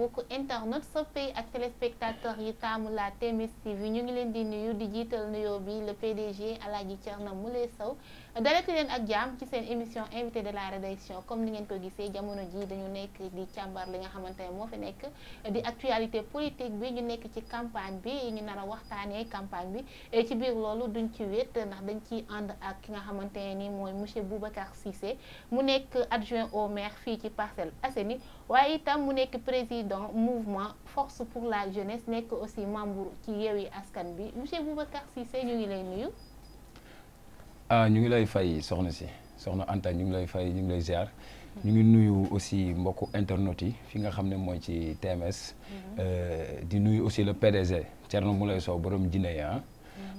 mbokku internet soppey ak téléspectateurs yi taamu la TMS TV ñu ngi leen di nuyu di jiital nuyoo bi le PDG Aladji Thierno Moule Sow dalati leen ak jàmm ci seen émission invité de la rédaction comme ni ngeen ko gisee jamono ji dañu nekk di càmbar li nga xamante ne moo fi nekk di actualité politique bi ñu nekk ci campagne bi ñu nar a waxtaanee campagne bi ci biir loolu duñ ci wét ndax dañ ciy ànd ak ki nga xamante ne ni mooy monsieur Boubacar Cissé mu nekk adjoint au maire fii ci Parcelles Assainies waaye itam mu nekk président mouvement force pour la jeunesse nekk aussi membre ci Yewwi Askan bi monsieur Boubacar Cissé ñu ngi lay nuyu. ñu ngi lay fay soxna Anta ñu ngi lay fay ñu ngi lay ziar ñu ngi nuyu aussi mbokku internet yi fi nga xam ne mooy ci TMS. di nuyu aussi le PDG Thierno Moule Sow borom Jinne ya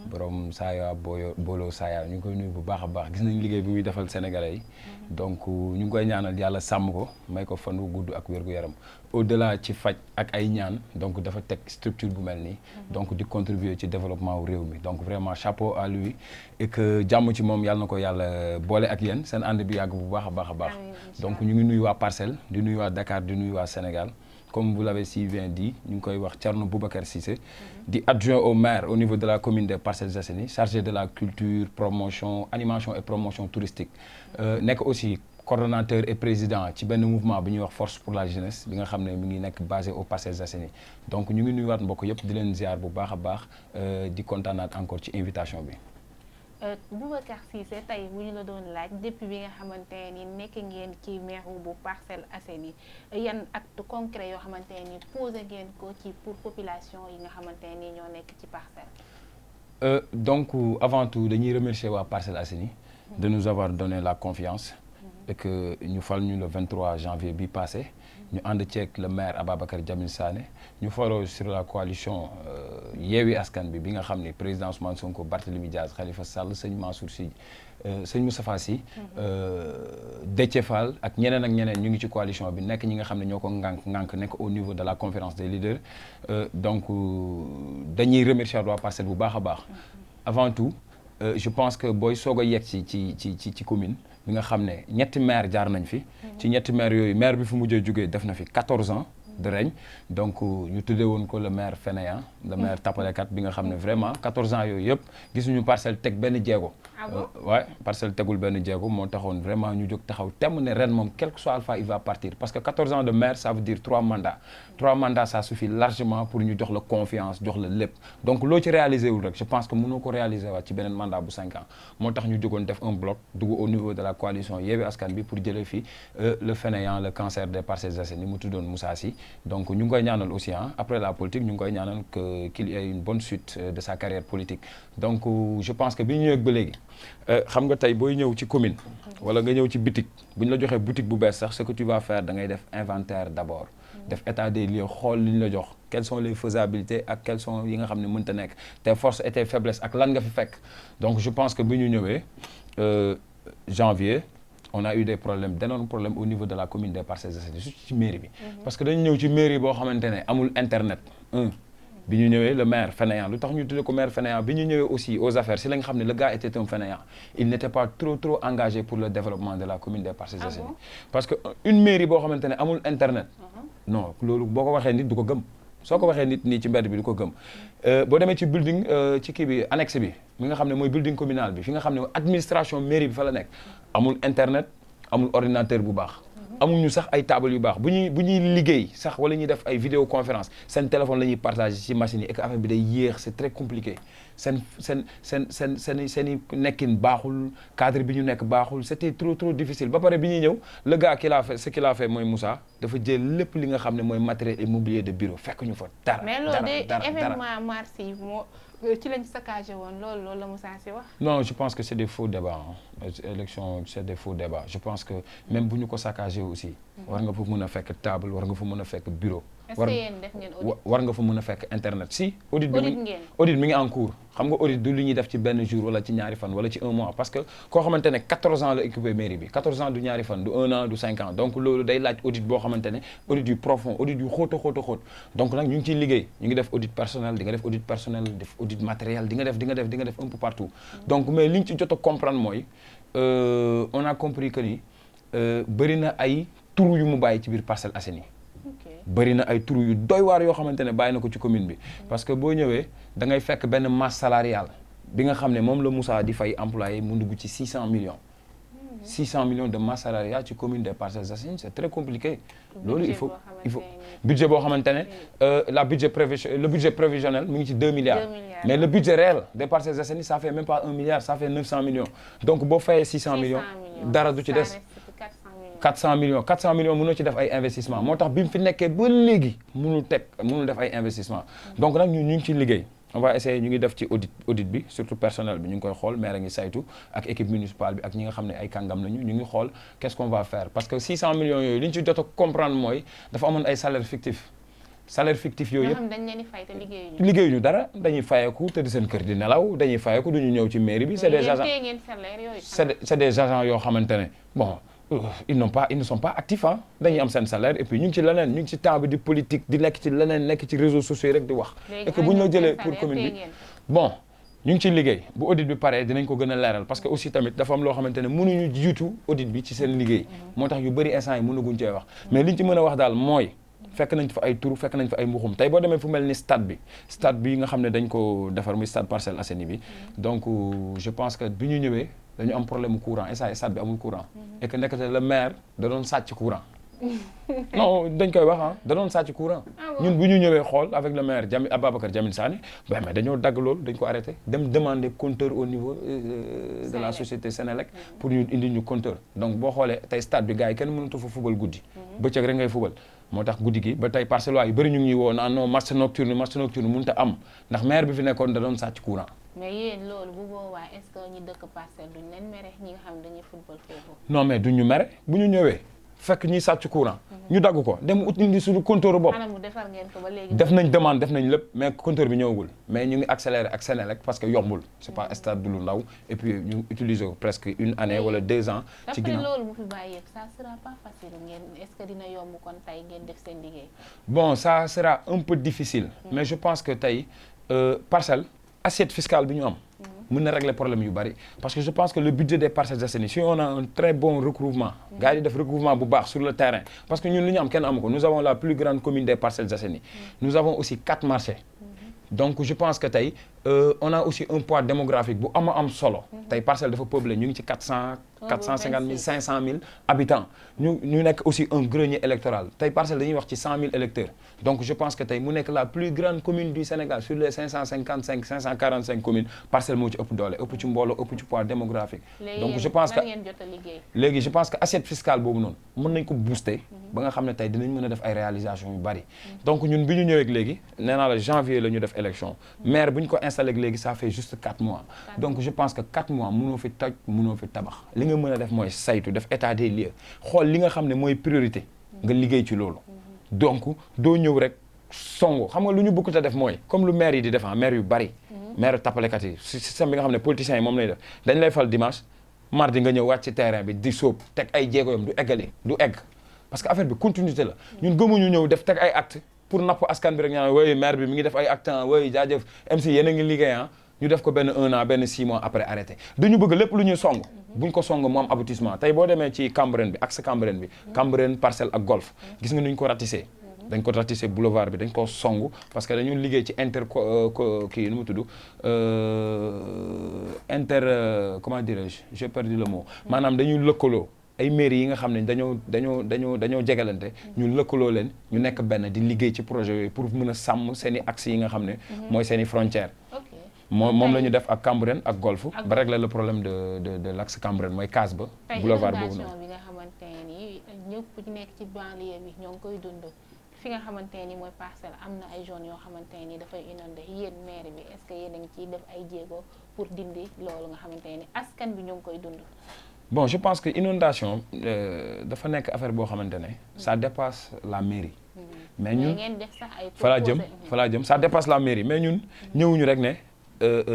borom Saya Bolo Saya ñu ngi koy nuyu bu baax a baax gis nañ liggéey bi muy defal sénégalais yi donc ñu ngi koy ñaanal yàlla sàmm ko may ko fan wu gudd ak wér-gu-yaram au delà ci faj ak ay ñaan donc dafa teg structure bu mel nii donc di contribuer ci développement wu réew mi donc vraiment chapeau à lui et que jàmm ci moom yàlla na ko yàlla boole ak yéen seen ànd bi yàgg bu baax a baax a baax donc ñu ngi nuyu waa Parcelles di nuyu waa Dakar di nuyu waa Sénégal comme vous l'avez si bien dit ñu ngi koy wax Thierno Boubacar Cissé di adjoint au maire au niveau de la commune de Parcelles Assainies chargé de la culture promotion animation et promotion touristique nekk aussi coordonnateur et président ci benn mouvement bi ñuy wax force pour la jeunesse bi nga xam ne mi ngi nekk basé aux Parcelles Assainies donc ñu ngi nuyuwaat mbokk yëpp di leen ziar bu baax a baax di kontaanaat encore ci invitation bi. Boubacar Cissé tey bu ñu la doon laaj depuis bi nga xamante ni nekk ngeen ci maire bu Parcelles Assainies yan acte concret yoo xamante ni posé ngeen ko ci pour population yi nga xamante ni ñoo nekk ci Parcelles. Donc avant tout dañuy remercier waa Parcelles Assainies de nous avoir donné la confiance et que ñu fal ñu le 23 janvier bi passé ñu ànd ceeg le maire Ababacar Jamil Sané ñu faroo sur la coalition Yewwi Askan bi nga xam ne président Ousmane Sonko Barthélémy Diaz Khalifa Sall sëñ Mansour Sy sëñ Moustapha Sy Déthié Fall ak ñeneen ñu ngi ci coalition bi nekk ñi nga xam ne ñoo ko ŋànk nekk au niveau de la conférence des leaders donc dañuy remercier waa Parcelles bu baax a baax avant tout je pense que booy soog a yegg ci commune bi nga xam ne ñetti maire jaar nañ fi ci ñetti maire yooyu maire bi fu mujjee jógee def na fi 14 ans de règne donc ñu tuddee woon ko le maire fainéant le maire tapalekat bi nga xam ne vraiment 14 ans yooyu yëpp gisuñu Parcelles teg benn jéego waaye Parcelles tegul benn jéego moo taxoon vraiment ñu jóg taxaw temm ne ren moom quel que soit alpha il va partir parce que 14 ans de maire ça veut dire 3 mandats ça suffit largement pour ñu jox la confiance jox la lépp donc loo ci réaliser wul rek je pense que mënoo ko réaliser waat ci beneen mandat bu 5 ans moo tax ñu jógoon def un bloc dugg au niveau de la coalition Yewwi Askan bi pour jëlee fi le fainéant le cancer des Parcelles Assainies mu tuddoon Moussa Sy donc ñu ngi koy ñaanal aussi après la politique ñu ngi koy ñaanal qu'il y ait une bonne suite de sa carrière politique donc je pense que bi ñu ñëwee ba léegi xam nga tey booy ñëw ci commune wala nga ñëw ci boutique bu ñu la joxee boutique bu bees sax ce que tu vas faire da ngay def inventaire d'abord def état des lieux xool li ñu la jox quelles sont les faisabilités ak quelles sont yi nga xam ne mënta nekk tes forces et tes faiblesses ak lan nga fi fekk donc je pense que bi ñu ñëwee janvier on a eu d'énormes problèmes au niveau de la commune des Parcelles Assainies surtout ci mairie bi parce que dañu ñëw ci mairie boo xamante ne amul internet bi ñu ñëwee le maire fainéant lu tax ñu tuddee ko maire fainéant bi ñu ñëwee aussi aux affaires si la nga xam ne le gars était un fainéant il n'était pas trop engagé pour le développement de la commune des Parcelles Assainies parce que une mairie boo xamante ne amul internet non loolu boo ko waxee nit du ko gëm soo ko waxee nit nii ci mbedd bi du ko gëm boo demee ci building ci kii bi annexe bi mi nga xam ne mooy building communal bi fi nga xam ne administration mairie bi fa la nekk amul internet amul ordinateur bu baax amuñu sax ay table yu baax bu ñuy liggéey sax wala ñuy def ay vidéoconférence seen téléphone la ñuy partager ci machine yi et que affaire bi day yéex c'est très compliqué seen i nekkin baaxul cadre bi ñu nekk baaxul c'était trop difficile ba pare bi ñuy ñëw le gars qui l'a fait ce qu'il a fait mooy Moussa dafa jël lépp li nga xam ne mooy matériel et mobilier de bureau fekk ñu fa dara mais loolu de événement mars yi moo ci lañ saccagé woon loolu la Moussa Sy wax. Non, je pense que c'est des faux débats élection c'est des faux débats je pense que même bu ñu ko saccagé aussi war nga fa mën a fekk table war nga fa mën a fekk bureau est-ce que yéen def ngeen audit war nga fa mën a fekk internet si audit mi ngi en cours xam nga audit du lu ñuy def ci benn jour wala ci ñaari fan wala ci un mois parce que koo xamante ne 14 ans la occupé mairie bi 14 ans du ñaari fan du 1 an du 5 ans donc loolu day laaj audit boo xamante ne audit yu profond audit yu xóot donc nag ñu ngi ciy liggéey ñu ngi def audit personnel di nga def audit personnel def audit matériel di nga def un peu partout donc mais li ñu ci jot a comprendre mooy on a compris que ni bëri na ay tur yu mu bàyyi ci biir Parcelles Assainies bëri na ay trous yu doy waar yoo xamante ne bàyyi na ko ci commune bi parce que boo ñëwee da ngay fekk benn masse salariale bi nga xam ne moom la Moussa di fay employé mu dugg ci 600 millions 600 millions de masse salariale ci commune des Parcelles Assainies c'est très compliqué loolu il faut budget boo xamante ne le budget prévisionnel mu ngi ci 2 milliards mais le budget réel des Parcelles Assainies ça fait même pas 1 milliard ça fait 900 millions donc boo fayee 600 millions dara du ci des 400 millions mënoo ci def ay investissement moo tax bi mu fi nekkee ba léegi mënul def ay investissement donc nag ñun ñu ngi ci liggéey on va essayer ñu ngi def ci audit bi surtout personnel bi ñu ngi koy xool maire a ngi saytu ak équipe municipale bi ak ñi nga xam ne ay kàngam lañu ñu ngi xool qu'est-ce qu'on va faire parce que 600 millions yooyu li ñu ci jot a comprendre mooy dafa amoon ay salaire fictif yooyu yëpp dañ leen di fay te liggéeyuñu dara dañuy fayeeku te di seen kër di nelaw dañuy fayeku duñu ñëw ci mairie bi c'est des agents c'est des agents yoo xamante ne bon ils ne sont pas actifs dañuy am seen salaire et puis ñu ngi ci leneen ñu ngi ci temps bi di politique di nekk ci leneen nekk ci réseaux sociaux rek di wax et que bu ñu la jëlee pour commune bi bon ñu ngi ciy liggéey bu audit bi paree dinañ ko gën a leeral parce que aussi tamit dafa am loo xamante ne mënuñu jiitu audit bi ci seen liggéey moo tax yu bëri instant yi mënaguñ cee wax mais liñ ci mën a wax daal mooy fekk nañ fa ay tur fekk nañ fa ay mbuxum tey boo demee fu mel ni stade bi nga xam ne dañ ko defar muy stade Parcelles Assainies bi donc je pense que bi ñu ñëwee dañu am problème courant et ça stade bi amul courant et que nekkate le maire da doon sàcc courant non dañ koy wax da doon sàcc courant ñun bu ñu ñëwee xool avec le maire Ababacar Jamil Sané mais dañoo dagg loolu dañ ko arrêté dem demander compteur au niveau de la société Sénélec pour ñu indi ñu compteur donc boo xoolee tey stade bi gars yi kenn mënatu fa fubal guddi bëccëg rek ngay fubal moo tax guddi gi ba tey parcellois yu bëri ñu ngi ñuy woo naan non match nocturne mënut a am ndax maire bi fi nekkoon da doon sàcc courant mais yéen loolu bu boobaa est-ce que ñi dëkk Parcelles duñ leen mere ñi nga xam ne dañuy football foofu non mais duñ ñu mere bu ñu ñëwee fekk ñuy sàcc courant ñu dagg ko dem ut indi suñu compteur bopp defar ngeen ko ba léegi def nañ demande def nañ lépp mais compteur bi ñëwagul mais ñu ngi accéléré ak Sénélec parce que yombul c'est pas stade du lu ndaw et puis ñu utiliser ko presque une année wala 2 ans ci ginnaaw loolu mu fi bàyyi yëpp ça sera pas facile ngeen est-ce que dina yomb kon tey ngeen def seen liggéey bon ça sera un peu difficile mais je pense que tey Parcelles assiette fiscale bi ñu am mën na régler problème yu bari parce que je pense que le budget des Parcelles Assainies si on a un très bon recouvrement gars yi def recouvrement bu baax sur le terrain parce que ñun li ñu am kenn amu ko nous avons la plus grande commune des Parcelles Assainies nous avons aussi 4 marchés donc je pense que tey on a aussi un poids démographique bu am solo tey Parcelles dafa peuplé ñu ngi ci 450 000 500 000 habitants ñu nekk aussi un grenier électoral tey Parcelles dañuy wax ci 100 000 électeurs donc je pense que tey mu nekk la plus grande commune du Sénégal sur les 545 communes Parcelles moo ci ëpp doole ëpp ci mbooloo ëpp ci poids démographique donc je pense que léegi je pense que assiette fiscale boobu noonu mën nañ ko booster ba nga xam ne tey dinañ mën a def ay réalisations yu bari donc ñun bi ñu ñëwee léegi nee naa la janvier la ñu def élection maire bu ñu ko installé léegi ça fait juste 4 mois donc je pense que 4 mois mënoo fi toj mënoo fi tabax li nga mën a def mooy saytu def état des lieux xool li nga xam ne mooy priorité nga liggéey ci loolu donc doo ñëw rek songo xam nga lu ñu bëgg a def mooy comme lu maire yi di def maire yu bari maire tapalekat yi système bi nga xam ne politiciens yi moom lay def dañ lay fal dimanche mardi nga ñëw wàcc ci terrain bi di sóob teg ay jéego yam du egg parce que affaire bi continuité la ñun gëmuñu ñëw def teg ay acte pour napp askan bi rek ñaan wooyu maire bi mi ngi def ay acte wooyu jaajëf MC yéen a ngi liggéey ñu def ko benn 1 an benn 6 mois après arrêté dañu bëgg lépp lu ñuy song buñ ko song mu am aboutissement tey boo demee ci Cambérène bi axe Cambérène bi Cambérène Parcelles ak Golf gis nga nuñ ko ratissé dañ ko ratissé boulevard bi dañ ko song parce que dañu liggéey ci kii nu mu tudd comment dirais-je j'ai perdu le mot maanaam dañuy lëkkaloo ay mairie yi nga xam ne dañoo jegalante ñu lëkkaloo leen ñu nekk benn di liggéey ci projet yooyu pour mën a sàmm seen i axes yi nga xam ne mooy seen i frontières moom la ñu def ak Cambérène ak Golf ba régler le problème de l'axe Cambérène mooy case ba boulevard boobu noonu bi nga xamante ni ñëpp ñu nekk ci banlieue bi ñoo ngi koy dund fi nga xamante ni mooy Parcelles am na ay zones yoo xamante ni dafay inondé yéen maire bi est-ce que yéen a ngi ciy def ay jéego pour dindi loolu nga xamante ni askan bi ñoo ngi koy dund bon je pense que inondation dafa nekk affaire boo xamante ne ça dépasse la mairie mais ñun fa laa jëm ça dépasse la mairie mais ñun ñëwuñu rek ne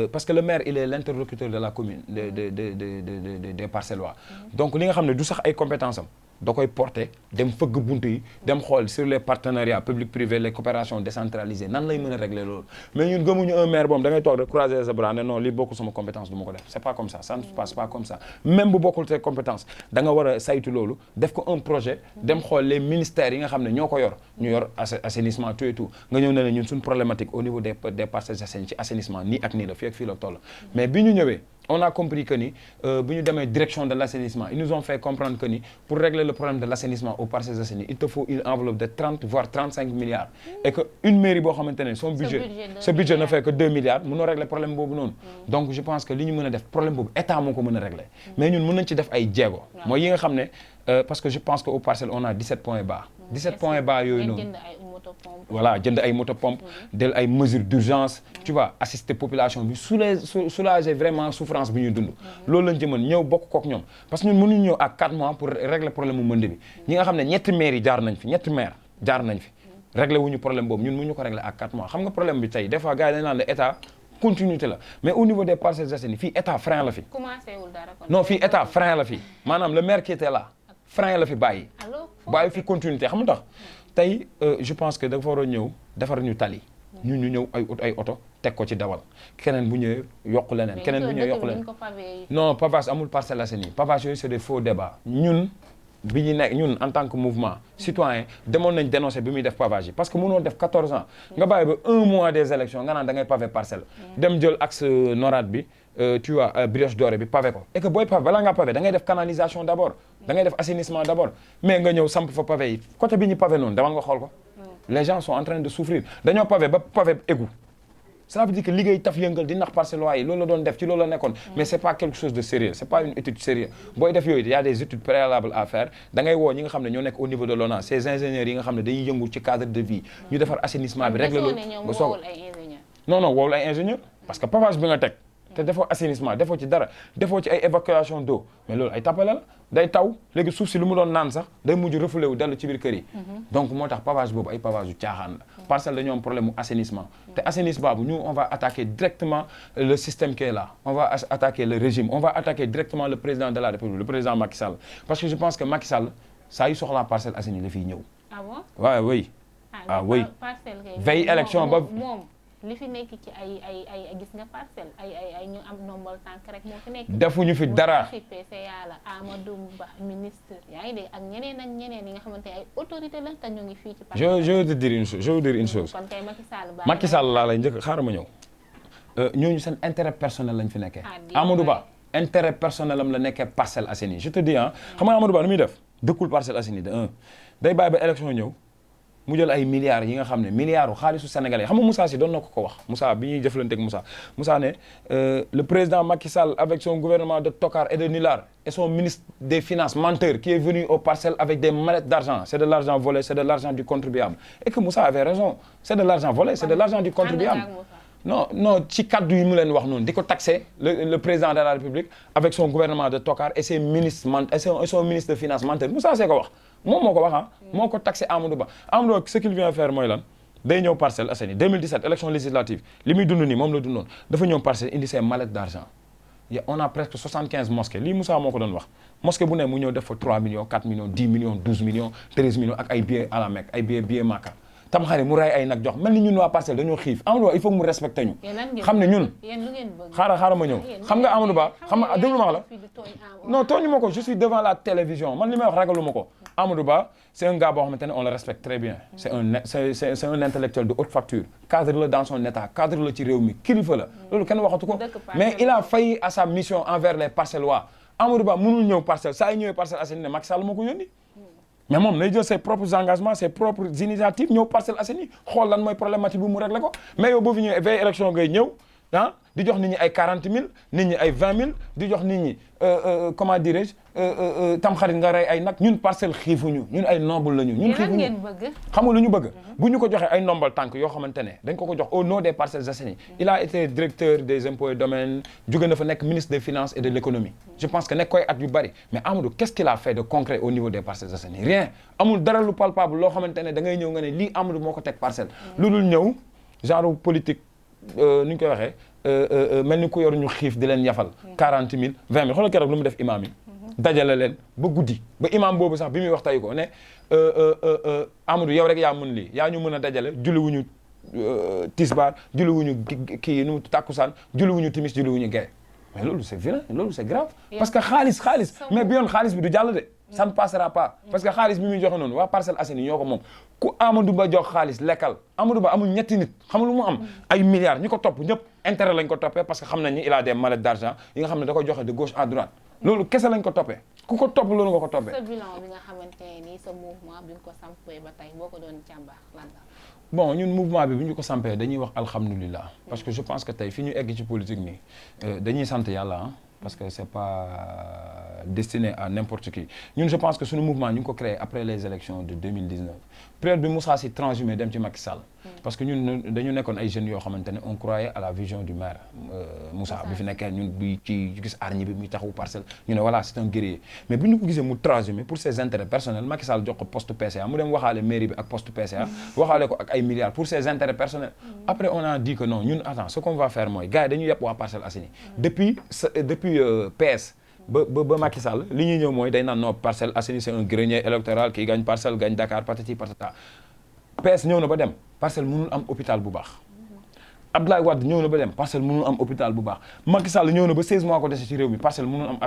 parce que le maire il est l'interlocuteur de la commune des Parcellois donc li nga xam ne du sax ay compétences am da koy porter dem fëgg buntu yi dem xool sur les partenariats public privé les coopérations décentralisées nan lay mën a régler loolu mais ñun gëmuñu un maire boobu da ngay toog rek croiser ses bras ne non lii bokkul sama compétence du ma ko def c'est pas comme ça ça ne se passe pas comme ça même bu bokkul ses compétences da nga war a saytu loolu def ko un projet dem xool les ministères yi nga xam ne ñoo ko yor ñu yor assainissement tout et tout nga ñëw ne la ñun suñ problématique au niveau des Parcelles Assainies ci assainissement nii ak nii la fii ak fii la toll mais bi ñu ñëwee on a compris que ni bu ñu demee direction de l'assainissement ils nous ont fait comprendre que ni pour régler le problème de l'assainissement aux Parcelles Assainies il te faut une enveloppe de 30 voire 35 milliards et que une mairie boo xamante ne son budget ce budget ne fait que 2 milliards mënoo régler problème boobu noonu donc je pense que li ñu mën a def problème boobu état moo ko mën a régler mais ñun mën nañ ci def ay jéego mooy yi nga xam ne parce que je pense que aux Parcelles on a 17 points bas 17 points bas yooyu noonu voilà jënd ay motopompes del ay mesures d'urgence tu vois assister population bi soulager vraiment souffrance bi ñuy dund loolu lañ ci mën ñëw bokk kook ñoom parce que ñun mënuñu ñëw à 4 mois pour régler problème mu mënd bi ñi nga xam ne ñetti maires yi jaar nañ fi ñetti maire jaar nañ fi régler wuñu problème boobu ñun mënuñu ko régler à 4 mois xam nga problème bi tey des fois gars yi dañ naan la état continuité la mais au niveau des Parcelles Assainies fii état frein la fi non fii état frein la fi maanaam le maire qui était là frein la fi bàyyi fi continuité xam nga tax tey je pense que dafa war a ñëw defar ñu tali ñun ñu ñëw ay oto teg ko ci dawal keneen bu ñëwee yokk leneen keneen bu ñëwee yokk leneen non pavage amul Parcelles Assainies pavage yooyu c'est des faux débats ñun bi ñu nekk ñun en tant que mouvement citoyen demoon nañ dénoncer bi muy def pavage yi parce que mënoo def 14 ans nga bàyyi ba 1 mois des élections nga naan da ngay pavé parcelle dem jël axe NORAD bi tu vois Brioche Dorée bi pavé ko et que booy pavé balaa ngaa pavé da ngay def canalisation d'abord da ngay def assainissement d'abord mais nga ñëw samp fa pavé yi côté bi ñu pavé noonu demal nga xool ko les gens sont en train de souffrir dañoo pavé ba pavé égout ça veut dire que liggéey taf yëngal di nax parcellois yi loolu la doon def ci loolu la nekkoon mais c'est pas quelque chose de sérieux c'est pas une étude sérieuse booy def yooyu il y a des études préalables à faire da ngay woo ñi nga xam ne ñoo nekk au niveau de l'ONAS ces ingénieurs yi nga xam ne dañuy yëngu ci cadre de vie ñu defar assainissement bi régler loolu ba soog non woowul ay ingénieurs parce que pavage bi nga teg te defoo assainissement defoo ci dara defoo ci ay évacuation d'eau mais loolu ay tappale la day taw léegi suuf si lu mu doon naan sax day mujj refoulé wu dellu ci biir kër yi donc moo tax pavage boobu ay pavage yu caaxaan la Parcelles dañoo am problème mu assainissement te assainissement bu ñu on va attaquer directement le système qui est là on va attaquer le régime on va attaquer directement le président de la République le président Macky Sall parce que je pense que Macky Sall saa yu soxlaa Parcelles Assainies la fiy ñëw waaw oui ah oui veille élection ba li fi nekk ci ay gis nga Parcelles ay ñu am nombal tànk rek moo fi nekk. defuñu fi dara PCA la Amadou Ba ministre yaa ngi dégg ak ñeneen yi nga xamante ne ay autorité la te ñu ngi fii ci Parcelles. je veux te dire une chose kon kay Macky Sall laa lay njëkk xaaral ma ñëw ñooñu seen intérêt personnel lañ fi nekkee. Amadou Ba intérêt personnel am la nekkee Parcelles Assainies je te dis xam nga Amadou Ba nu muy def dëkkul Parcelles Assainies de 1 day bàyyi ba élection ñëw. mu jël ay milliards yi nga xam ne milliards xaalisu sénégalais xam nga Moussa Sy doon na ko wax Moussa bi ñuy jëflante ak Moussa ne le président Macky Sall avec son gouvernement de tocard et de nullards et son ministre des finances menteur qui est venu aux Parcelles avec des mallettes d'argent c'est de l'argent volé c'est de l'argent du contribuable et que Moussa avait raison c'est de l'argent volé c'est de l'argent du contribuable non ci kaddu yi mu leen wax noonu di ko taxer le président de la République avec son gouvernement de tocard et ses ministres et son ministre de finances menteur Moussa Sy ko wax moom moo ko wax moo ko taxé Amadou Ba Amadou Ba ce qu'il vient faire mooy lan day ñëw Parcelles Assainies 2017 élection législative li muy dund nii moom la dundoon dafa ñëw Parcelles indi ses mallettes d'argent on a presque 75 mosquées lii Moussa moo ko doon wax mosquée bu ne mu ñëw def fa 3 millions 4 millions 10 millions 12 millions 13 millions ak ay billets à la Mecque ay billets Makka tam xarit mu ray ay nag jox mel ni ñun waa Parcelles dañoo xiif Amadou Ba il faut que mu respecté ñu xam ne ñun xaaral ma ñëw xam nga Amadou Ba xam nga déglu ma la non tooñu ma ko je suis devant la télévision man li may wax ragalu ma ko Amadou Ba c'est un gars boo xamante ne on le respecte très bien c'est un intellectuel de haute facture cadre la dans son état cadre la ci réew mi kilifa la loolu kenn waxatu ko mais il a failli à sa mission envers les Parcellois Amadou Ba mënul ñëw Parcelles saa yu ñëwee Parcelles Assainies ne Macky Sall moo ko yónni mais moom lay jël ses propres engagements ses propres initiatives ñëw Parcelles Assainies xool lan mooy problématique bi mu réglé ko mais yow boo fi ñëwee veille élection ngay ñëw di jox nit ñi ay 40 000 nit ñi ay 20 000 di jox nit ñi comment dirais-je tamxarit nga rey ay nag ñun Parcelles xiifuñu ñun ay noble lañu. ñun xiifuñu xam nga lu ñu bëgg. bu ñu ko joxee ay ndombal tànk yoo xamante ne dañ ko jox au nom des Parcelles Assainies. il a été directeur des impôts et domaines jóge na fa nekk ministre des finances et de l'économie. je pense que nekk koy at yu bari mais Amadou qu'est-ce qu'il a fait de concret au niveau des Parcelles Assainies rien amul dara lu palpable loo xamante ne da ngay ñëw nga ne lii Amadou moo ko teg parcelle. lu dul ñëw genre politique ni ñu koy waxee. mel ni ku yor ñu xiif di leen yafal 40 000 20 000 xoolal keroog lu mu def imam yi dajale leen ba guddi ba imam boobu sax bi muy wax tey ko ne Amadou yow rek yaa mën lii yaa ñu mën a dajale julliwuñu tisbaar julliwuñu kii nu takkusaan julliwuñu timis julliwuñu gee mais loolu c'est violent loolu c'est grave parce que xaalis mais bi yoon xaalis bi du jàll de ça ne passera pas parce que xaalis bi muy joxe noonu waa Parcelles Assainies ñoo ko moom ku Amadou Ba jox xaalis lekkal Amadou Ba amul ñetti nit xam lu mu am ay milliards ñi ko topp ñëpp intérêt lañ ko toppee parce que xam nañ ni il a des mallettes d'argent yi nga xam ne da koy joxe de gauche à droite loolu kese lañ ko toppee ku ko topp loolu nga ko toppee. sa bilan bi nga xamante ne nii sa mouvement bi nga ko sampee ba tey boo ko doon càmbar lan la. bon ñun mouvement bi bu ñu ko sampee dañuy wax alhamdulilah parce que je pense que tey fi ñu egg ci politique nii dañuy sant yàlla ah parce que c'est pas destiné à n'importe qui ñun je pense que suñu mouvement ñu ngi ko créé après les élections de 2019 période bi Moussa Sy transhumé dem ci Macky Sall parce que ñun dañu nekkoon ay jeunes yoo xamante ne on croyait à la vision du maire Moussa bi fi nekkee ñun bi ci gis arñi bi muy taxawu Parcelles ñu ne voilà c'est un guerrier mais bu ñu ko gisee mu transhumé pour ses intérêts personnels Macky Sall jox ko poste PCA mu dem waxaale mairie bi ak poste PCA waxaale ko ak ay milliards pour ses intérêts personnels après on a dit que non ñun attends ce qu'on va faire mooy gars yi dañu yëpp waa Parcelles Assainies depuis PS ba Macky Sall li ñuy ñëw mooy day naan non Parcelles Assainies c'est un grenier électoral qui gagne Parcelles gagne Dakar patati patata PS ñëw na ba dem Parcelles mënul am hôpital bu baax Abdoulaye Wade ñëw na ba dem Parcelles mënul am hôpital bu baax Macky Sall ñëw na ba 16 mois ko dese ci réew mi Parcelles mënul am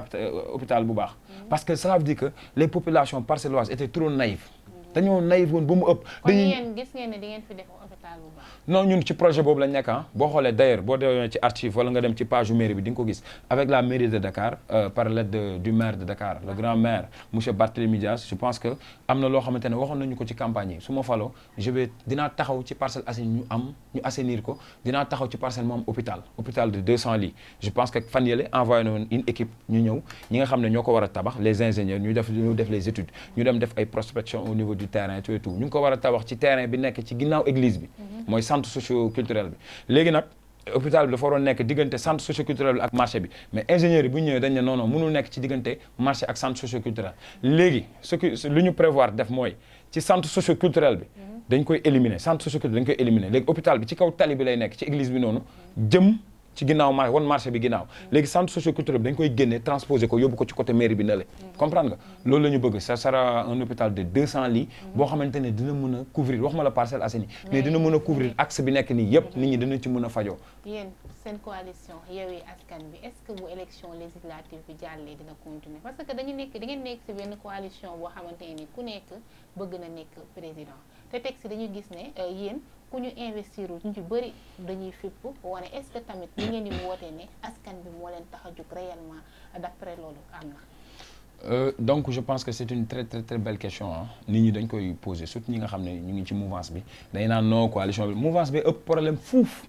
hôpital bu baax parce que ça veut dire que les populations parcelloises étaient trop naïves dañoo naïf woon ba mu ëpp. dañuy kon yéen gis ngeen ne di ngeen fi def hôpital bu baax. non ñun ci projet boobu lañ nekk ah boo xoolee d'ailleurs boo demee ci archive wala nga dem ci page mairie bi di nga ko gis avec la mairie de Dakar par l'aide du maire de Dakar le grand maire monsieur Barthélémy Dias je pense que am na loo xamante ne waxoon nañu ko ci campagne yi su ma faloo dinaa taxaw ci Parcelles Assainies ñu assainir ko dinaa taxaw ci Parcelles mu am hôpital de 200 lits je pense que fan yële envoyé na woon une équipe ñu ñëw ñi nga xam ne ñoo ko war a tabax les ingénieurs ñu def les études ñu dem def ay prospection au niveau du terrain tout et tout ñu ngi ko war a tabax ci terrain bi nekk ci ginnaaw église bi mooy centre socio-culturel bi léegi nag hôpital bi dafa waroon nekk diggante centre socio-culturel bi ak marché bi mais ingénieurs yi bu ñu ñëwee dañ ne non mënul nekk ci diggante marché ak centre socio-culturel léegi lu ñu prévoir def mooy ci centre socio-culturel bi dañ koy éliminer centre socio-culturel dañ koy éliminer léegi hôpital bi ci kaw tali bi lay nekk ci église bi noonu jëm ci ginnaaw marché bi ginnaaw léegi centre socio-culturel bi dañ koy génne transposer ko yóbbu ko ci côté mairie bi na le comprendre nga loolu la ñu bëgg ça sera un hôpital de 200 lits boo xamante ne dina mën a couvrir waxuma la Parcelles Assainies mais dina mën a couvrir axe bi nekk nii yëpp nit ñi dina ci mën a fajoo. yéen seen coalition Yewwi Askan Wi est-ce que bu élection législative bi jàllee dina continuer parce que da ngeen nekk ci benn coalition boo xamante ne ku nekk bëgg na nekk président te teg ci dañuy gis ne yéen ku ñu investir ñu ci bëri dañuy fipp wane est-ce que tamit li ngeen di woote ne askan bi moo leen tax a jóg réellement d'après loolu am na. Donc je pense que c'est une très très très belle question ah nit ñi dañ koy poser surtout ñi nga xam ne ñu ngi ci mouvance bi dañ naan non coalition bi mouvance bi ëpp problème fuuf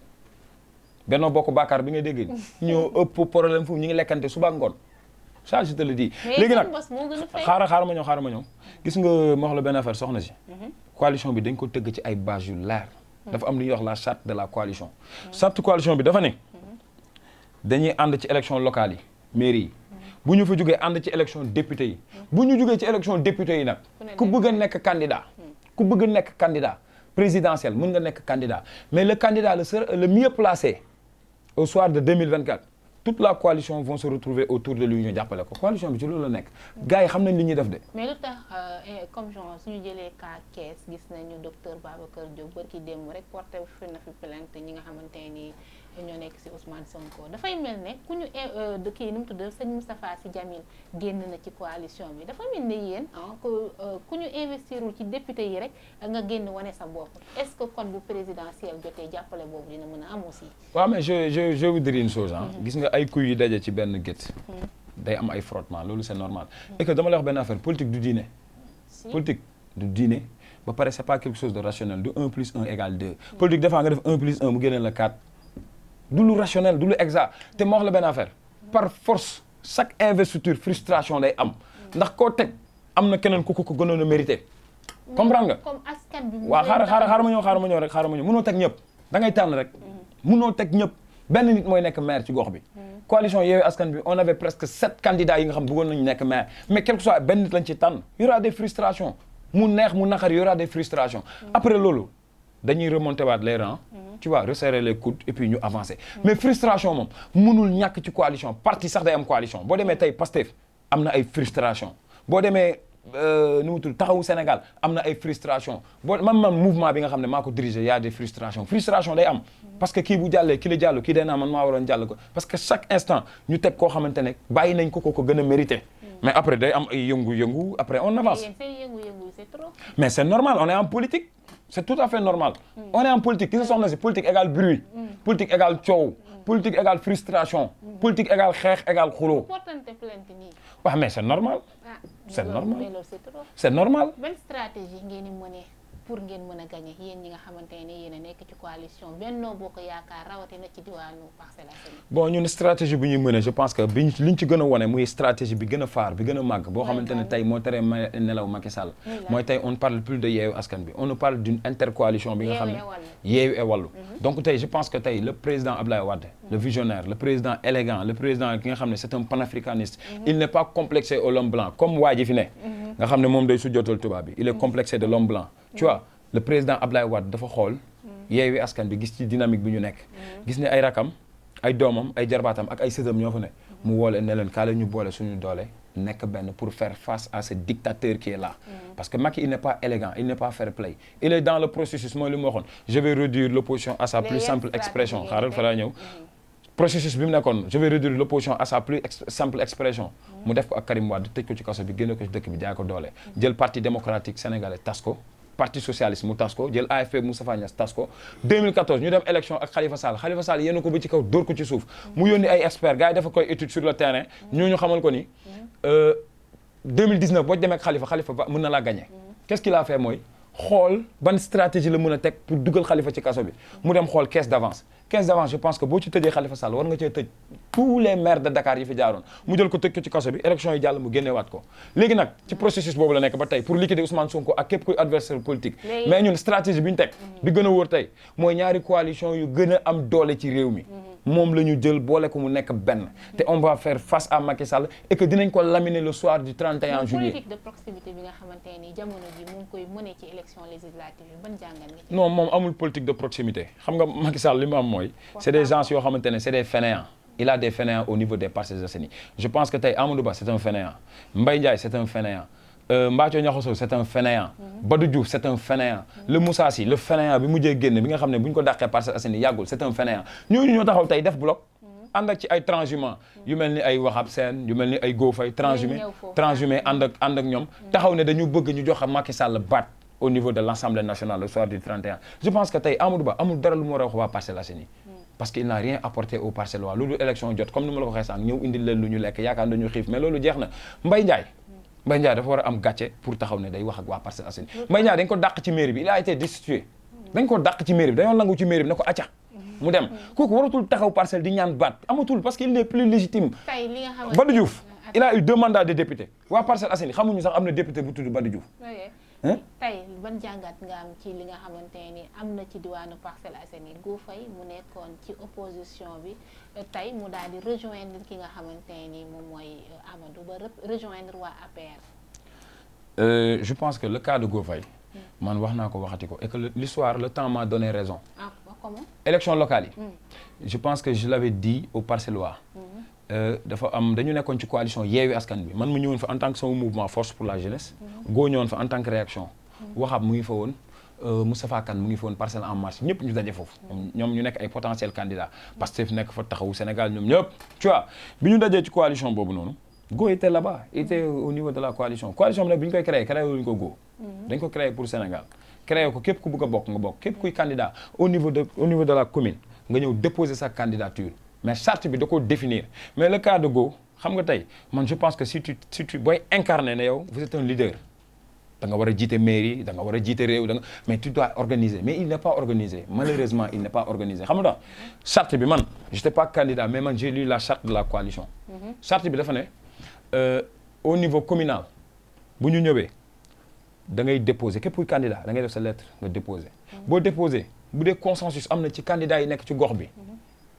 Benno Bokk Yaakaar bi nga dégg ñoo ëpp problème fuuf ñu ngi lekkante suba ak ngoon ça je te le dis. léegi nag xaaral ma ñëw gis nga ma wax la benn affaire soxna si. coalition bi dañ ko tëgg ci ay base yu leer. dafa am lu ñuy wax la charte de la coalition. charte coalition bi dafa ne dañuy ànd ci élection locale yi mairie yi bu ñu fa jógee ànd ci élection député yi bu ñu jógee ci élection député yi nag ku bëgg a nekk candidat présidentiel mën nga nekk candidat mais le candidat le mieux placé au soir de 2024 toute la coalition vont se retrouver autour de lui ñu jàppale ko coalition bi ci loolu la nekk gars yi xam nañ li ñuy def de. mais lu tax comme genre suñu jëlee cas Kees gis nañu docteur Babacar Diop barki démb rek porté fi na fi plainte ñi nga xamante ni ñoo nekk ci Ousmane Sonko dafay mel ne ku ñu kii nu mu tudd sëñ Moustapha Sy Djamil génn na ci coalition bi dafa mel ne yéen ku ñu investirul ci député yi rek nga génn wane sa bopp est-ce que kon bu présidentiel jotee jàppale boobu dina mën a am aussi. waaw mais je vous dire une chose gis nga ay kuy yu daje ci benn gétt day am ay frottement loolu c'est normal et que dama lay wax benn affaire politique du diine politique du diine ba pare c'est pas quelque chose de rationnel du 1 plus 1 égale 2 politique des fois nga def 1 plus 1 mu génneel la 4 du lu rationnel du lu exact te ma wax la benn affaire par force chaque investiture frustration day am ndax koo teg am na keneen ku ko gënoon a mérité comprendre nga comme askan bi waaw xaaral ma ñëw mënoo teg ñëpp da ngay tànn rek mënoo teg ñëpp benn nit mooy nekk maire ci gox bi coalition Yewwi Askan Wi on avait presque 7 candidats yi nga xam bëggoon nañu nekk maire mais quel que soit benn nit lañ ci tànn y aura des frustrations mu neex mu naqar y aura des frustrations après loolu dañuy remonter waat les rangs tu vois resserrer les coudes et puis ñu avancer mais frustration moom mënul ñàkk ci coalition parti sax day am coalition boo demee tey Pastef am na ay frustration boo demee nu mu tudd taxawu Sénégal am na ay frustration boo man mouvement bi nga xam ne maa ko dirigé y a des frustrations frustration day am parce que kii bu jàllee ki la jàllu kii day naa man maa waroon jàll ko parce que chaque instant ñu teg koo xamante ne bàyyi nañ ko gën a mérité mais après day am ay yëngu-yëngu après on avance mais c'est normal on est en politique c'est tout à fait normal on est en politique ki sa soxna si politique égale bruit politique égale coow politique égale frustration politique égale xeex égale xuloo waaw mais c'est normal c'est normal c'est normal benn stratégie ngeen di mëne pour ngeen mën a gagner yéen ñi nga xamante ne yéen a nekk ci coalition Benno Bokk Yaakaar rawatina ci diwaanu Parcelles Assainies. bon ñun stratégie bi ñuy mëne je pense que liñ ci gën a wone muy stratégie bi gën a faar bi gën a màgg boo xamante ne tey moo tere nelaw Macky Sall mooy tey on ne parle plus de Yewwi Askan Wi on nous parle d'une intercoalition bi nga xam ne Yewwi et Wallu donc tey je pense que tey le président Abdoulaye Wade le visionnaire le président élégant le président ki nga xam ne c'est un panafricaniste il n'est pas complexé au l'homme blanc comme waa ji fi ne nga xam ne moom day sujjootal tubaab bi il est complexé de l'homme blanc tu vois le président Abdoulaye Wade dafa xool Yewwi Askan Wi gis ci dynamique bi ñu nekk gis ne ay rakam ay doomam ay jarbaatam ak ay sëtam ñoo fa ne mu woole ne leen kaa la ñu boole suñu doole nekk benn pour faire face à ce dictateur qui est là parce que Macky il n'est pas élégant il n'est pas fair play il est dans le processus mooy li mu waxoon je vais réduire l'opposition à sa plus simple expression xaaral fa laa ñëw processus bi mu nekkoon je vais réduire l'opposition à sa plus simple expression mu def ko ak Karim Wade tëj ko ci kaso bi génne ko ci dëkk bi jaay ko doole jël parti démocratique sénégalais tas ko parti socialiste mu tas ko jël AFP Moustapha Niasse tas ko 2014 ñu dem élection ak Khalifa Sall yéen ko ba ci kaw dóor ko ci suuf mu yónni ay experts gars yi dafa koy étude sur le terrain ñooñu xamal ko ni 2019 boo demee ak Khalifa ba mën na laa gagner qu'est-ce qu'il a fait mooy xool ban stratégie la mën a teg pour dugal Khalifa ci kaso bi mu dem xool caisse d'avance je pense que boo ci tëjee Khalifa Sall war nga cee tëj tous les maires de Dakar yi fi jaaroon mu jël ko tëj ko ci kaso bi élection yi jàll mu génneewaat ko léegi nag ci processus boobu la nekk ba tey pour liquider Ousmane Sonko ak képp kuy adversaire politique mais ñun stratégie bi ñu teg bi gën a wóor tey mooy ñaari coalition yu gën a am doole ci réew mi moom la ñu jël boole ko mu nekk benn te on va faire face à Macky Sall et que dinañ ko laminer le soir du 31 juillet. politique de proximité bi nga xamante ni jamono ji mu ngi koy mëne ci élection législative yi ban jàngat nga ci. non moom amul politique de proximité xam nga Macky Sall li mu am mooy. c'est des gens yoo xamante ne c'est des fainéants. il a des fainéants au niveau des Parcelles Assainies je pense que tey Amadou Ba c'est un fainéant Mbaye Ndiaye c'est un fainéant. Mbathio Niakhoso c'est un fainéant Badou Diouf c'est un fainéant le Moussa Sy le fainéant bi mujjee génn bi nga xam ne bu ñu ko dàqee Parcelles Assainies yàggul c'est un fainéant ñooñu ñoo taxaw tey def bloc ànd ak ci ay transhumants yu mel ni ay Wahab Sène yu mel ni ay Go Faye transhumé ànd ak ñoom taxaw ne dañu bëgg ñu jox Macky Sall baat au niveau de l'Assemblée nationale le soir du 31 je pense que tey Amadou Ba amul dara lu mu war a wax waa Parcelles Assainies parce qu'il n'a rien apporté aux Parcellois loolu élection jot comme ni ma la ko waxee sànq ñëw indil leen lu ñu lekk yaakaar dañu xiif mais loolu jeex na Mbaye Ndiaye dafa war a am gàcce pour taxaw ne day wax ak waa Parcelles Assainies Mbaye Ndiaye dañ ko dàq ci mairie bi il a été destitué dañ ko dàq ci mairie bi dañoo nangu ci mairie bi ne ko acca mu dem kooku waratul taxaw parcelle di ñaan baat amatul parce qu'il n'est plus légitime Badou Diouf il a eu 2 mandats de député waa Parcelles Assainies xamuñu sax am na député bu tudd Badou Diouf tey ban jàngat nga am ci li nga xamante ni am na ci diwaanu Parcelles Assainies Go Faye mu nekkoon ci opposition bi tey mu daal di rejoindre ki nga xamante ni moom mooy Amadou Ba rejoindre waa APR. Je pense que le cas de Go Faye man wax naa ko waxati ko et que l'histoire le temps m'a donné raison. Ah, comment? Élections locales yi. Je pense que je l'avais dit aux Parcellois. dafa am dañu nekkoon ci coalition Yewwi Askan Wi man mu ñëwoon fa en tant que sama mouvement force pour la jeunesse. Go ñëwoon fa en tant que réaction. Wahab mu ngi fa woon Moustapha Kane mu ngi fa woon Parcelles en marche ñëpp ñu daje foofu. ñoom ñu nekk ay potentiels candidats. Pastef nekk fa taxawu Sénégal ñoom ñëpp. Tu vois bi ñu dajee ci coalition boobu noonu Go était là-bas il était au niveau de la coalition bi nag bi ñu koy créé wuñu ko Go. dañ ko créé pour Sénégal. créé ko képp ku bëgg a bokk nga bokk képp kuy candidat au niveau de la commune nga ñëw déposer sa candidature. mais charte bi da ko définir mais le cas de Go xam nga tey man je pense que si tu booy incarner ne yow vous êtes un leader da nga war a jiite mairie da nga war a jiite réew da nga mais tu dois organiser mais il n'est pas organisé malheureusement il n'est pas organisé xam nga charte bi man j'étais pas candidat mais man j'ai lu la charte de la coalition charte bi dafa ne au niveau communal bu ñu ñëwee da ngay déposer képp kuy candidat da ngay def sa lettre nga déposer boo déposer bu dee consensus am na ci candidat yi nekk ci gox bi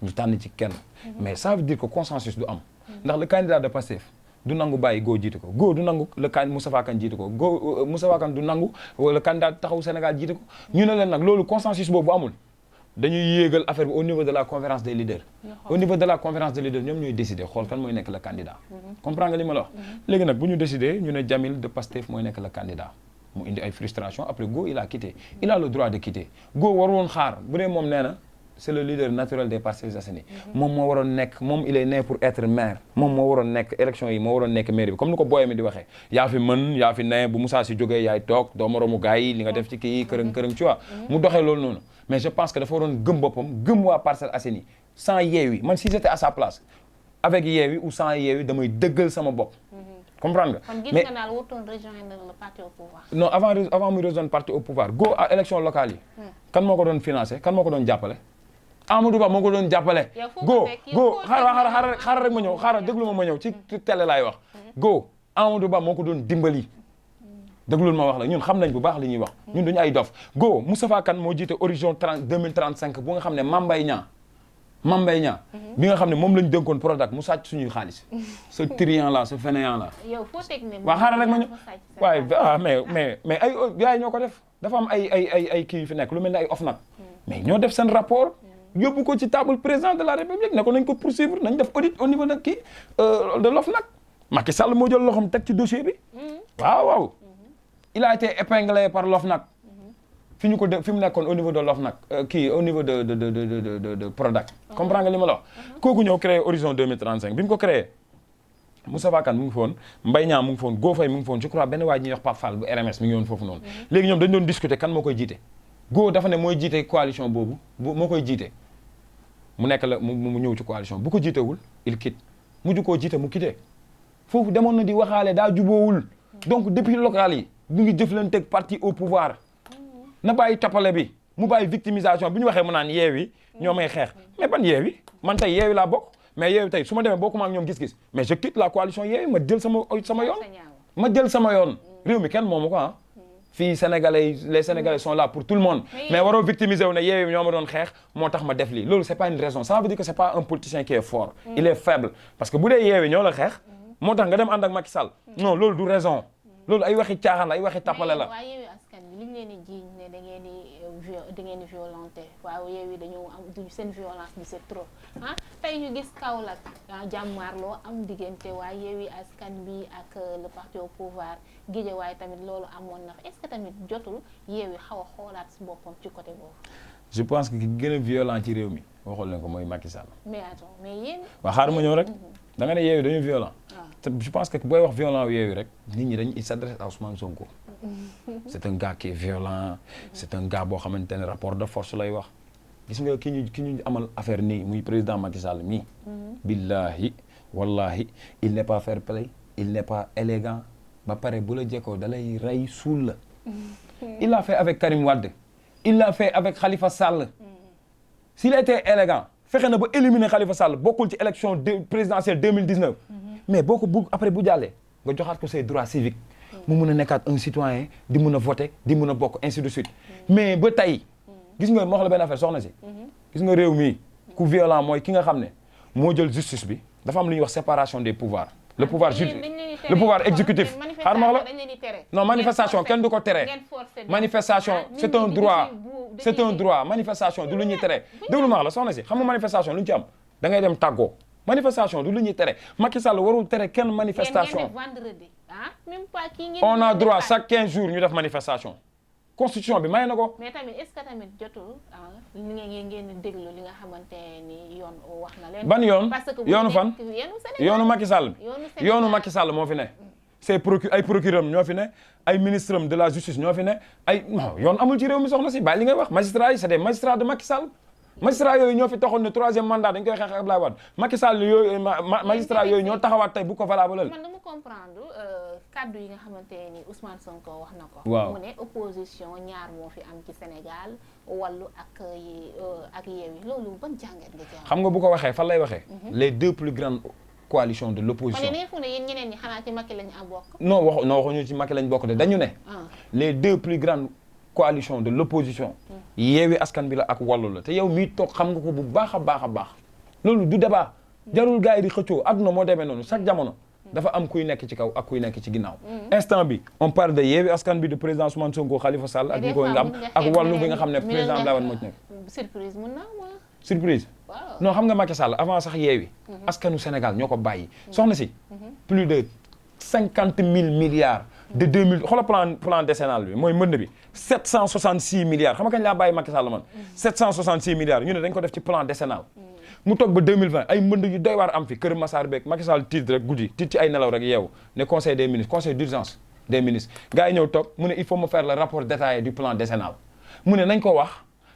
ñu tànn ci kenn mais ça veut dire que consensus du am ndax le candidat de Pastef du nangu bàyyi Go jiite ko Go du nangu le candidat Moustapha Kane jiite ko Moustapha Kane du nangu le candidat taxawu Sénégal jiite ko ñu ne leen nag loolu consensus boobu amul dañuy yéegal affaire bi au niveau de la conférence des leaders. Au niveau de la conférence des leaders ñoom ñooy décider xool kan mooy nekk le candidat. comprends nga li ma la wax. léegi nag bu ñu décider ñu ne Jamil de Pastef mooy nekk le candidat mu indi ay frustration après Go il a quitté il a le droit de quitter Go waroon xaar bu dee moom nee na c'est le leader naturel des Parcelles Assainies moom moo waroon nekk moom il est né pour être maire moom moo waroon nekk élection yi moo waroon nekk maire bi comme ni ko booyee mi di waxee yaa fi mën yaa fi ne bu Moussa Sy jógee yaay toog doo moroomu gars yi li nga def ci kii kërëng kërëng tu vois mu doxee loolu noonu mais je pense que dafa waroon gëm boppam gëm waa Parcelles Assainies sans Yewwi man si j'étais à sa place avec Yewwi ou sans Yewwi damay dëggal sama bopp comprendre nga. kon gis nga daal wutoon rejoindre le parti au pouvoir. non avant muy rejoindre parti au pouvoir Go à élection locale yi. kan moo ko doon financé kan moo ko doon jàppale. Amadou Ba moo ko doon jàppale. Go xaaral rek ma ñëw xaaral déglu ma ñëw ci télé laay wax. Go Amadou Ba moo ko doon dimbali. déglul ma wax la ñun xam nañ bu baax li ñuy wax. ñun duñu ay dof Go Moustapha Kane moo jiite horizon 2035 bu nga xam ne Mame Mbaye Niang bi nga xam ne moom lañ dénkoon Prodac mu sàcc suñuy xaalis ce triant là ce fainéant là. yow foo teg ne waaw xaaral rek ma ñëw waaye mais ay gars yi ñoo ko def dafa am ay kii yu fi nekk lu mel ne ay OFNAC mais ñoo def seen rapport yóbbu ko ci table président de la République ne ko nañ ko poursuivre nañ def audit au niveau de kii de l'OFNAC Macky Sall moo jël loxoom teg ci dossier bi waaw il a été épinglé par l'OFNAC fi ñu ko fi mu nekkoon au niveau de l'OFNAC kii au niveau de Prodac comprends nga li ma la wax kooku ñëw créé horizon 2035 bi mu ko créé Moustapha Kane mu ngi foon Mbaye Niang mu ngi foon Go Faye mu ngi foon je crois benn waa ji ñuy wax Pape Fall bu RMS mi ngi woon foofu noonu léegi ñoom dañu doon discuter kan moo koy jiite Go dafa ne mooy jiite coalition boobu moo koy jiite mu nekk la mu ñëw ci coalition bu ko jiitewul il quitte mujj koo jiite mu quitté foofu demoon na di waxaale daa juboowul donc depuis local yi mu ngi jëflanteeg parti au pouvoir na bàyyi tappale bi mu bàyyi victimisation bi ñu waxee mu naan Yewwi ñoo may xeex mais ban Yewwi man tey Yewwi laa bokk mais Yewwi tey su ma demee bokkuma ak ñoom gis-gis mais je quitte la coalition Yewwi ma jël sama yoon réew mi kenn moomu ko fii sénégalais les sénégalais sont là pour tout le monde mais waroo victimiser wu ne Yewwi ñoo ma doon xeex moo tax ma def lii loolu c'est pas une raison ça veut dire que c'est pas un politicien qui est fort il est faible parce que bu dee Yewwi ñoo la xeex moo tax nga dem ànd ak Macky Sall non loolu du raison loolu ay waxi caaxaan la ay waxi tappale la li ñu leen di jiiñ ne da ngeen di violenté waaw Yewwi dañoo am seen violence bi c'est trop tey ñu gis Kaolack jàmmaarloo am diggante waa Yewwi Askan bi ak le parti au pouvoir Guédiawaye tamit loolu amoon na est-ce que tamit jotul Yewwi xaw a xoolaat si boppam ci côté boobu. je pense que ki gën a violent ci réew mi waxul leen ko mooy Macky Sall. mais attends mais yéen. waaw xaar ma ñëw rek da nga ne Yewwi dañu violent. te je pense que booy wax violent Yewwi rek nit ñi dañuy s'adresse à Ousmane Sonko. c'est un gars qui est violent c'est un gars boo xamante ne rapport de force lay wax gis nga ki ñu amal affaire nii muy président Macky Sall mii billahi wallahi il n'est pas fair play il n'est pas élégant ba pare bu la jekkoo da lay rey suul la il l'a fait avec Karim Wade il l'a fait avec Khalifa Sall s'il était élégant fexe na ba éliminer Khalifa Sall bokkul ci élection présidentielle 2019 mais boo ko après bu jàllee nga joxaat ko ses droits civiques mu mun a nekkaat un citoyen di mun a voter di mun a bokk ainsi de suite mais ba tey gis nga moo wax la benn affaire soxna si gis nga réew mi ku violent mooy ki nga xam ne moo jël justice bi dafa am lu ñuy wax séparation des pouvoirs le pouvoir exécutif xaar ma wax la non manifestation kenn du ko tere manifestation c'est un droit manifestation du lu ñuy tere déglu ma wax la soxna si xam nga manifestation lu ñu ci am da ngay dem tàggoo manifestation du lu ñuy tere Macky Sall warul tere kenn manifestation on a droit chaque 15 jours ñu def manifestation constitution bi may na ko. mais tamit est-ce que tamit jotul ngeen di déglu li nga xamante ni yoon wax na leen. ban yoon yoonu fan yoonu Macky Sall bi yoonu Macky Sall moo fi ne. c'est ay procureur ñoo fi ne ay ministre de la justice ñoo fi ne ay non yoon amul ci réew mi soxna si bàyyi li ngay wax magistrats yi c'est des magistrats de Macky Sall. magistrat yooyu ñoo fi taxoon ne troisième mandat dañ koy xeex ak Abdoulaye Wade Macky Sall yooyu magistrat yooyu ñoo taxawaat tey bu ko valable. man dama comprendre kaddu yi nga xamante ni Ousmane Sonko wax na ko. waaw mu ne opposition ñaar moo fi am ci Sénégal Wallu ak Yewwi loolu ban jàngat nga ci am. xam nga bu ko waxee fan lay waxee. les deux plus grandes coalitions de l'opposition. kon fu ne yéen ñeneen ñi xanaa ci Macky lañ am bokk. non waxuñu ci Macky lañ bokk de dañu ne. les deux plus grandes coalition de l'opposition Yewwi Askan bi la ak Wallu la te yow mii toog xam nga ko bu baax a baax a baax loolu du débat jarul gars yi di xëccoo adduna moo demee noonu chaque jamono dafa am kuy nekk ci kaw ak kuy nekk ci ginnaaw. instant bi on parle de Yewwi Askan bi de président Ousmane Sonko Khalifa Sall ak ñi koy nga am ak wàllu bi nga xam ne président Abdoulaye Wade moo ci nekk. surprise mun na surprise. waaw non xam nga Macky Sall avant sax Yewwi. askanu Sénégal ñoo ko bàyyi. soxna si. plus de 50 000 milliards. de 2000 xoolal plan décennal bi mooy mbënd bi 766 milliards xam nga kañ laa bàyyi Macky Sall man. 766 milliards ñu ne dañ ko def ci plan décennal. mu toog ba 2020 ay mbënd yu doy waar am fi Kër Massar beeg Macky Sall tiit rek guddi tiit ci ay nelaw rek yeewu ne conseil des ministres conseil d'urgence des ministres gars yi ñëw toog mu ne il faut me faire le rapport détaillé du plan décennal mu ne nañ ko wax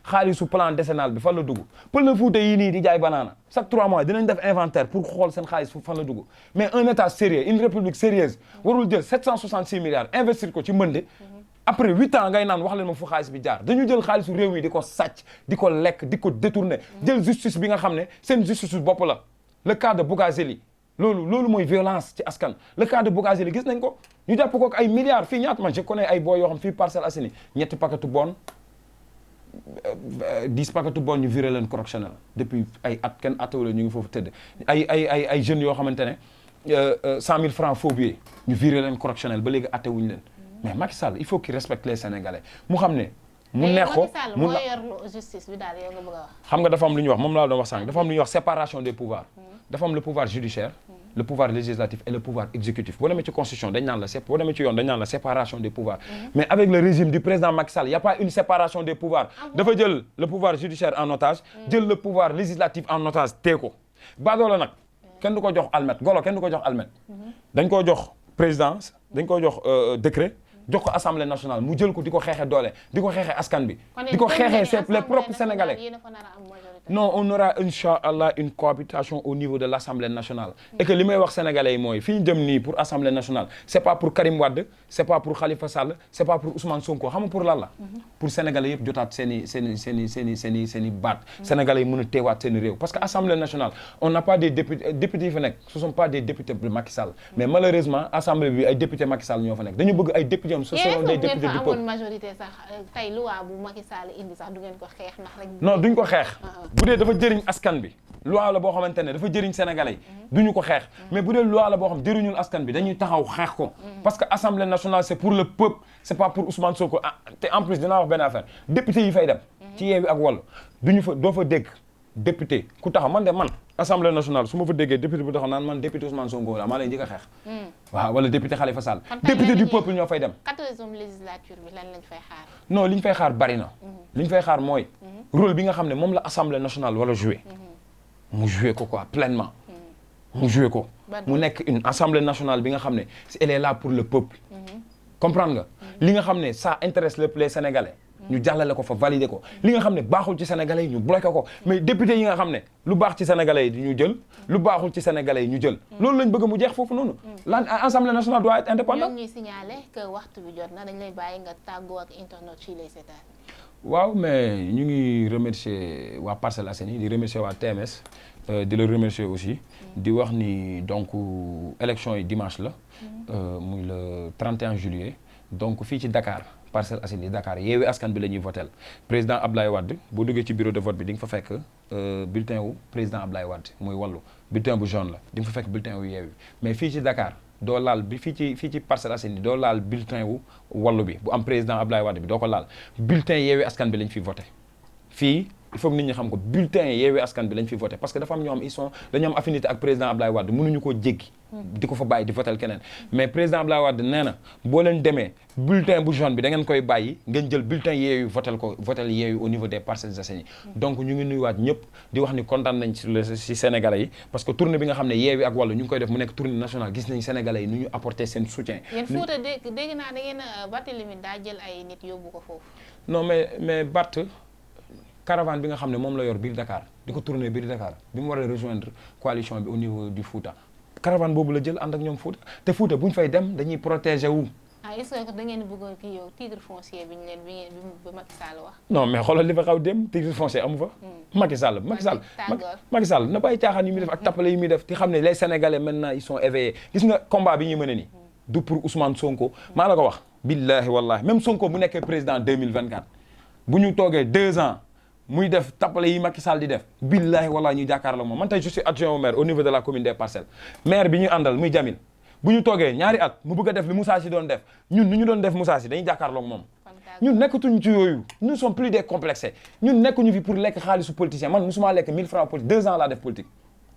xaalisu plan décennal bi fan la dugg pël na Fuuta yii nii di jaay banaana chaque 3 mois dinañ def inventaire pour xool seen xaalis fu fan la dugg mais un état sérieux une république sérieuse warul jël 766 milliards investir ko ci mbënd après 8 ans ngay naan wax leen ma fu xaalis bi jaar dañu jël xaalisu réew mi di ko sàcc di ko lekk di ko détourner jël justice bi nga xam ne seen justice su bopp la le cas de Bougazelli loolu mooy violence ci askan le cas de Bougazelli gis nañ ko ñu jàpp ko ak ay milliards fii ñaata man je connais ay boy yoo xam fii Parcelles Assainies ñetti paquetu bon 10 paquetu bon ñu viré leen correctionnel depuis ay at kenn attewule ñu ngi foofu tëdd ay jeunes yoo xamante ne 100 000 francs faux billets ñu viré leen correctionnel ba léegi attewuñu leen mais Macky Sall il faut qu'il respecte les Sénégalais mu xam ne mu neex ko mu moo yor justice bi daal yow nga bëgg a wax. xam nga dafa am lu ñuy wax moom laa doon wax sànq dafa am lu ñuy wax séparation des pouvoirs dafa am le pouvoir judiciaire le pouvoir législatif et le pouvoir exécutif boo demee ci constitution dañ naan la boo demee ci yoon dañ naan la séparation des pouvoirs mais avec le régime du président Macky Sall y a pas une séparation des pouvoirs dafa jël le pouvoir judiciaire en otage jël le pouvoir législatif en otage tee ko baadoola nag kenn du ko jox almet golo kenn du ko jox almet dañ koo jox présidence dañ koo jox décret jox ko assemblée nationale mu jël ko di ko xeexee doole di ko xeexee askan bi di ko xeexee les propres sénégalais non on aura inchallah une cohabitation au niveau de l'assemblée nationale et que li may wax sénégalais yi mooy fi ñu jëm nii pour assemblée nationale c'est pas pour Karim Wade c'est pas pour Khalifa Sall c'est pas pour Ousmane Sonko xam nga pour lan la pour sénégalais yëpp jotaat seen i baat sénégalais yi mën a teewaat seen i réew parce que assemblée nationale on n'a pas des députés yi fa nekk ce sont pas des députés de Macky Sall mais malheureusement assemblée bi ay députés Macky Sall ñoo fa nekk dañu bëgg ay députés ce seront des députés du peuple majorité sax tey loi bu Macky Sall indi sax du ngeen ko xeex ndax rek non duñ ko xeex bu dee dafa jëriñ askan bi loi la boo xamante ne dafa jëriñ sénégalais yi duñu ko xeex mais bu dee loi la boo xam jëriñul askan bi dañuy taxaw xeex ko parce que assemblée nationale c'est pour le peuple c'est pas pour Ousmane Sonko te en plus dinaa wax benn affaire député yi fay dem ci Yewwi ak Wallu duñu fa doo fa dégg député ku taxaw man de man assemblée nationale su ma fa déggee député bu taxaw naan man député Ousmane Sonko la maa lay njëkk a xeex waaw wala député Khalifa Sall député du peuple ñoo fay dem 14e législature bi lan lañ fay xaar non li ñu fay xaar bari na li ñu fay xaar mooy rôle bi nga xam ne moom la assemblée nationale wala jouer mu jouer ko quoi pleinement mu jouer ko mu nekk une assemblée nationale bi nga xam ne elle est là pour le peuple comprendre nga li nga xam ne ça intéresse les sénégalais ñu jàllale ko fa valider ko li nga xam ne baaxul ci sénégalais yi ñu bloqué ko mais député yi nga xam ne lu baax ci sénégalais yi ñu jël lu baaxul ci sénégalais yi ñu jël loolu lañ bëgg mu jeex foofu noonu l'Assemblée nationale doit être indépendante. ñoo ngi signaler que waxtu bi jot na dañ lay bàyyi nga tàggoo ak internet ci les seetaan. waaw mais ñu ngi remercier waa Parcelles Assainies di remercier waa TMS di la remercier aussi di wax ni donc élection yi dimanche la muy le 31 juillet donc fii ci Dakar Parcelles Assainies Dakar Yewwi Askan bi la ñuy votel président Ablaye Wade boo duggee ci bureau de vote bi di nga fa fekk bulletin wu président Ablaye Wade muy Wallu bulletin bu jaune la di nga fa fekk bulletin wu Yewwi mais fii ci Dakar doo laal bi fii ci Parcelles Assainies doo laal bulletin wu Wallu bi bu am président Ablaye Wade bi doo ko laal bulletin Yewwi Askan bi lañ fi voté fii il faut que nit ñi xam ko bulletin Yewwi Askan bi lañ fi voté parce que dafa am ñoo xam dañu am affinité ak président Ablaye Wade mënuñu koo jéggi di ko fa bàyyi di votel keneen mais président Ablaye Wade nee na boo leen demee bulletin bu jaune bi da ngeen koy bàyyi ngeen jël bulletin Yewwi votel Yewwi au niveau des Parcelles Assainies donc ñu ngi nuyuwaat ñëpp di wax ni kontaan nañ ci Sénégalais yi parce que tournée bi nga xam ne Yewwi ak Wallu ñu ngi koy def mu nekk tournée nationale gis nañ Sénégalais yi nu ñu apporter seen soutien. yéen Fouta dégg naa da ngeen Barthélémy daa jël ay nit yóbbu ko foofu. non mais Bart caravane bi nga xam ne moom la yor biir Dakar di ko tourner biir Dakar bi mu war a rejoindre coalition bi au niveau du Fouta caravane boobu la jël ànd ak ñoom Fouta te Fouta bu ñu fay dem dañuy protéger wu. est-ce que da ngeen bëggoon kii yow titre foncier bi ba Macky Sall wax. non mais xoolal li fa xaw dem titre foncier amu fa. Macky Sall na bàyyi caaxaan yi muy def ak tappale yi muy def te xam ne les Sénégalais maintenant ils sont éveillés gis nga combat bi ñuy mën a nii du pour Ousmane Sonko maa la ko wax. billahi wallahi même Sonko bu nekkee président 2024 bu ñu toogee 2 ans. muy def tappale yi Macky Sall di def billahi wallahi ñu jàkkaarloo moom man tey je suis adjoint au maire au niveau de la commune des Parcelles maire bi ñu àndal muy Jamil bu ñu toogee ñaari at mu bëgg a def li Moussa Sy doon def ñun ni ñu doon def Moussa Sy dañuy jàkkaarloog moom ñun nekkatuñ ci yooyu nous sommes plus des complexés ñun nekkuñu fi pour lekk xaalisu politicien man musuma lekk 1000 francs politique 2 ans laa def politique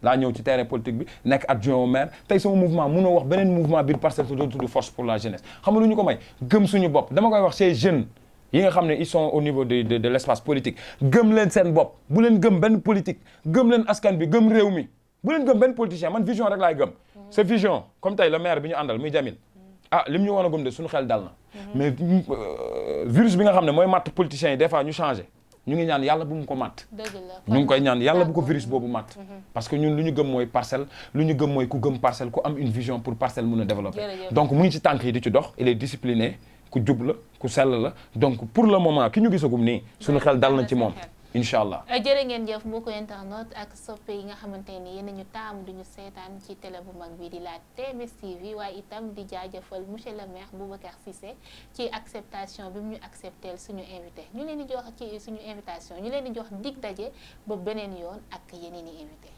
laa ñëw ci terrain politique bi nekk adjoint au maire tey sama mouvement mënoo wax beneen mouvement biir Parcelles te doo tudd force pour la jeunesse xam nga lu ñu ko may gëm suñu bopp dama koy wax ces jeunes yi nga xam ne ils sont au niveau de l'espace politique gëm leen seen bopp bu leen gëm benn politique gëm leen askan bi gëm réew mi bu leen gëm benn politicien man vision rek laay gëm sa vision comme tey le maire bi ñu àndal muy Jamil ah lim ñu woon a gëm de suñu xel dal na mais virus bi nga xam ne mooy matt politiciens yi des fois ñu changé ñu ngi ñaan yàlla bu mu ko matt ñu ngi koy ñaan yàlla bu ko virus boobu matt parce que ñun lu ñu gëm mooy parcelle lu ñu gëm mooy ku gëm parcelle ku am une vision pour parcelle mën a développer donc mu ngi ci tànk yi di ci dox il est discipliné ku jub la ku sell la donc pour le moment ki ñu gisagum nii suñu xel dal na ci moom incha allah. jërë ngeen jëf mbokku internet ak soppe yi nga xamante ni yéen ñu taamu duñu seetaan ci télé bu mag bi di la TMS TV waaye itam di jaajëfal monsieur le maire Boubacar Cissé ci acceptation bi mu ñu accepteel suñu invité ñu leen di jox ci suñu invitation ñu leen di jox dig daje ba beneen yoon ak yeneen i invité.